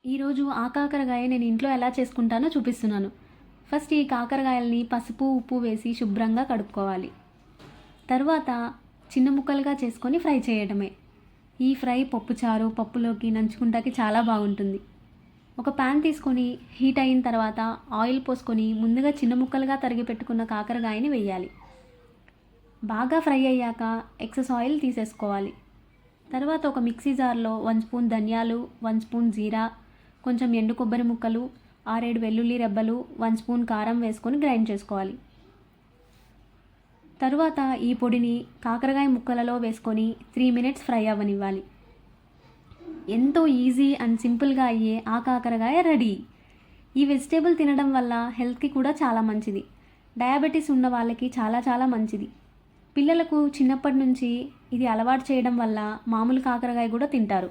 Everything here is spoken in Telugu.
ఈరోజు ఆ కాకరకాయ నేను ఇంట్లో ఎలా చేసుకుంటానో చూపిస్తున్నాను. ఫస్ట్ ఈ కాకరకాయలని పసుపు, ఉప్పు వేసి శుభ్రంగా కడుక్కోవాలి. తర్వాత చిన్న ముక్కలుగా చేసుకొని ఫ్రై చేయడమే. ఈ ఫ్రై పప్పుచారు, పప్పులోకి నంచుకుంటాకి చాలా బాగుంటుంది. ఒక ప్యాన్ తీసుకొని హీట్ అయిన తర్వాత ఆయిల్ పోసుకొని ముందుగా చిన్న ముక్కలుగా తరిగి పెట్టుకున్న కాకరకాయని వేయాలి. బాగా ఫ్రై అయ్యాక ఎక్సెస్ ఆయిల్ తీసేసుకోవాలి. తర్వాత ఒక మిక్సీ జార్లో 1 స్పూన్ ధనియాలు, 1 స్పూన్ జీరా, కొంచెం ఎండు కొబ్బరి ముక్కలు, 6-7 వెల్లుల్లి రెబ్బలు, 1 స్పూన్ కారం వేసుకొని గ్రైండ్ చేసుకోవాలి. తరువాత ఈ పొడిని కాకరకాయ ముక్కలలో వేసుకొని 3 మినిట్స్ ఫ్రై అవ్వనివ్వాలి. ఎంతో ఈజీ అండ్ సింపుల్గా అయ్యే ఆ కాకరకాయ రెడీ. ఈ వెజిటేబుల్ తినడం వల్ల హెల్త్కి కూడా చాలా మంచిది. డయాబెటీస్ ఉన్న వాళ్ళకి చాలా మంచిది. పిల్లలకు చిన్నప్పటి నుంచి ఇది అలవాటు చేయడం వల్ల మామూలు కాకరకాయ కూడా తింటారు.